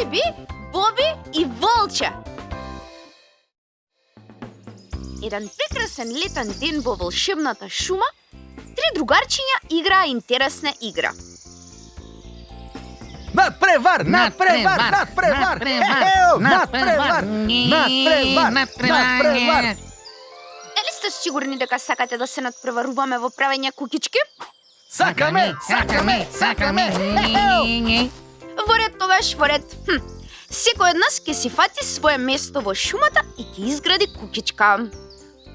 Биби, Боби и Волче. Еден прекрасен летен ден во волшебната шума, три другарчиња играа интересна игра. Надпревар! Дали сте сигурни дека сакате да се надпреваруваме во правење кукички? Сакаме! Во ред тогаш, во ред. Секој од нас ќе си фати свое место во шумата и ќе изгради кукичка.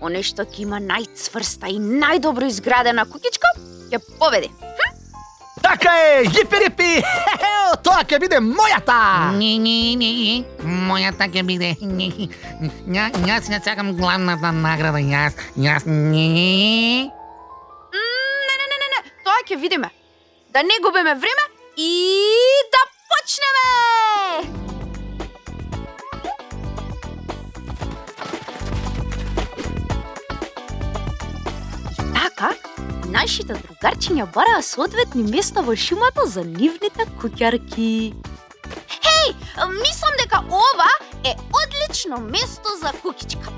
Оној што ќе има најцврста и најдобро изградена кукичка, ќе победи. Така е! Јипи-рипи! Тоа ќе биде мојата! Не. Мојата ќе биде. Јас не сакам главната награда. Јас не. Не. Тоа ќе видиме. Да не губиме време и да почнеме! Така, нашите другарчиња бараа соодветни места во шумата за нивните куќарки. Хеј, мислам дека ова е одлично место за кукичка.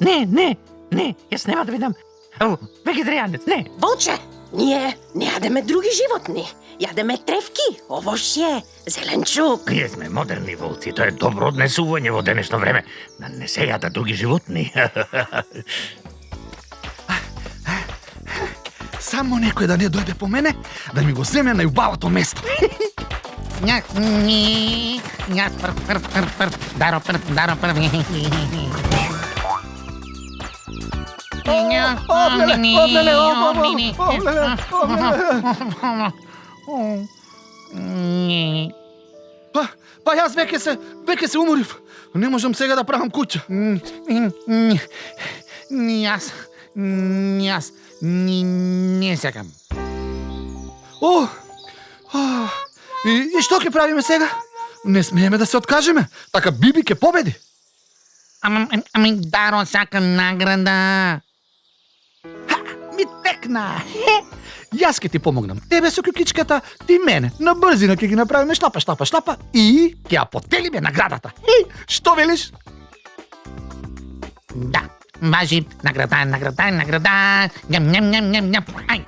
Не, јас нема да видам вегетаријанец, не. Волче, ние не јадеме други животни. Јадеме тревки, овошје, зеленчук. Ние сме модерни волци, тоа е добро однесување во денешно време. Да не се јада други животни. Само некој да не дојде по мене, да ми го земе најубавото место. Јас прв. Даро прв. Па јас веќе се уморив. Не можам сега да правам куќа. Јас не сакам. И што ќе правиме сега? Не смееме да се откажеме. Така Биби ќе победи. Ами Даро сака награда. Ми текна. Јас ќе ти помогнам. Тебе со кукичката, ти мене. На брзина ќе ги направиме шлапа и ќе ја поделиме наградата. Што велиш? Да, важи награда. Ням. Ај.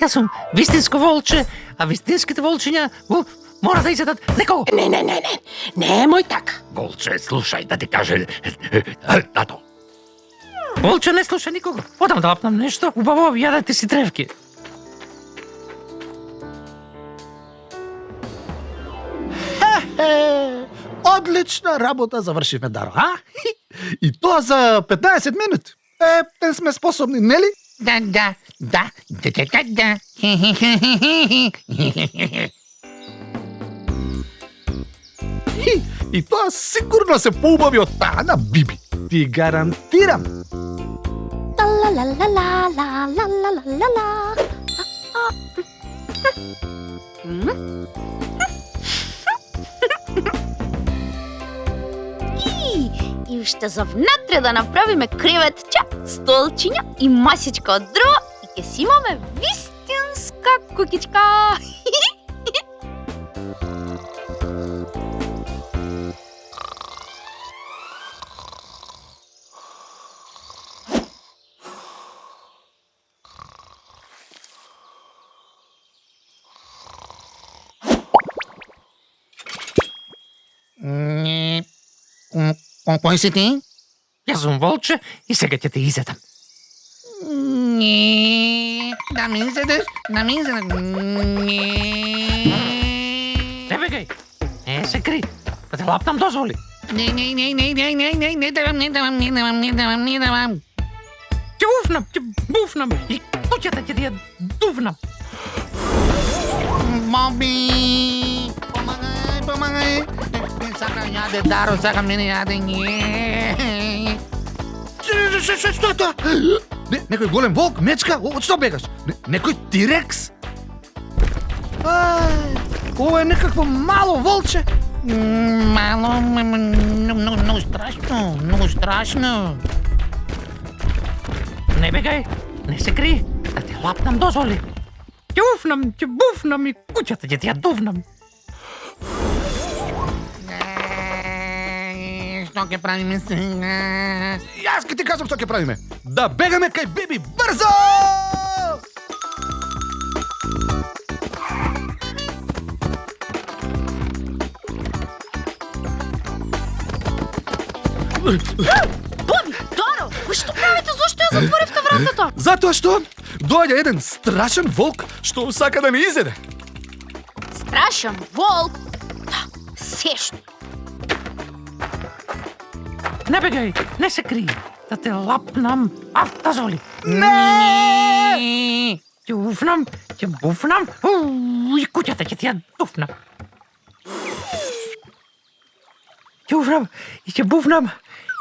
Јас сум вистинско волче, а вистинските волчиња мора да изедат некого. Не, немој така. Волче, слушај да ти каже тато. Волче не слуша никого. Одам да лапнам нешто, убаво јадете си тревки. Одлична работа завршивме, Даро, а? И тоа за 15 минути. Не сме способни, нели? Да. И тоа сигурно се поубави од таа на Биби. Ти гарантирам. И уште за внатре да направиме креветче, столчиња и масичка од дрво и ќе си имаме вистинска кукичка. Кој си ти? Јас сум волче и сега ќе те изедам. Не, да ми изедеш. Не. Бегај. Не се кри. Да те лапнам дозволи. Не давам. Ќе уфнам, ќе буфнам и куќата ќе ти ја дувнам. Боби! Помагај! Сакам јаде, Даро, сакам мене јаде. Што е тоа? Некој голем волк, мечка? Од што бегаш? Некој тирекс? Ова е некакво мало волче. Мало, многу страшно, многу страшно. Не бегај, не се кри, да те лапнам дозволи. Ќе уфнам, ќе буфнам и куќата ќе ти ја дувнам. Што ќе правиме сега? Јас ќе ти кажам што ќе правиме. Да бегаме кај Биби брзо! Боби, Даро, што правите? Зошто ја затворивте вратата? Затоа што доаѓа еден страшен волк што сака да ме изеде. Страшен волк? Да, сешто. Не бегај, не се кри, да те лапнам. Дозволи. Не! Ќе уфнам, ќе буфнам, и куќата ќе ти ја дуфнам. Ќе уфнам и ќе буфнам,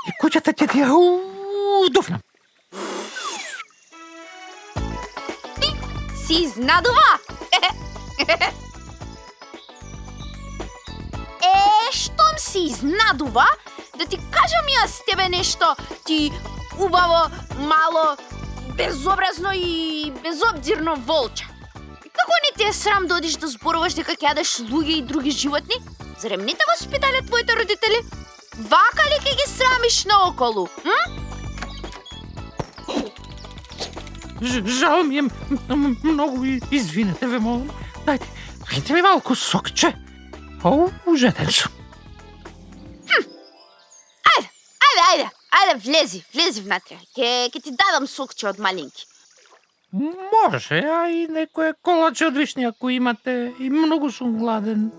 и куќата ќе ти ја дуфнам. Си изнадува? Штом си изнадува, да ти кажам јас тебе нешто, ти убаво, мало, безобразно и безобзирно волче. Како не ти е срам да одиш да зборуваш дека ќе јадеш луѓе и други животни? Зарем не те воспитале твоите родители? Вака ли ќе ги срамиш наоколу? Жал ми е многу, извинете ве, молам. Дайте ми малку сокче. Ужетен сум. Ајде, влези внатре. Ќе ти дадам сокче од малинки. Може, а и некое колаче од вишни ако имате. И многу сум гладен.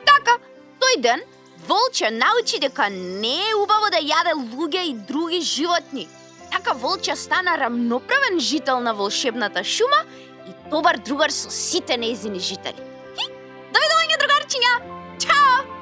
Така, тој ден, волче научи дека не е убаво да јаде луѓе и други животни. Така волче стана рамноправен жител на волшебната шума и добар другар со сите нејзини жители. Довидување, другарчиња! Чао!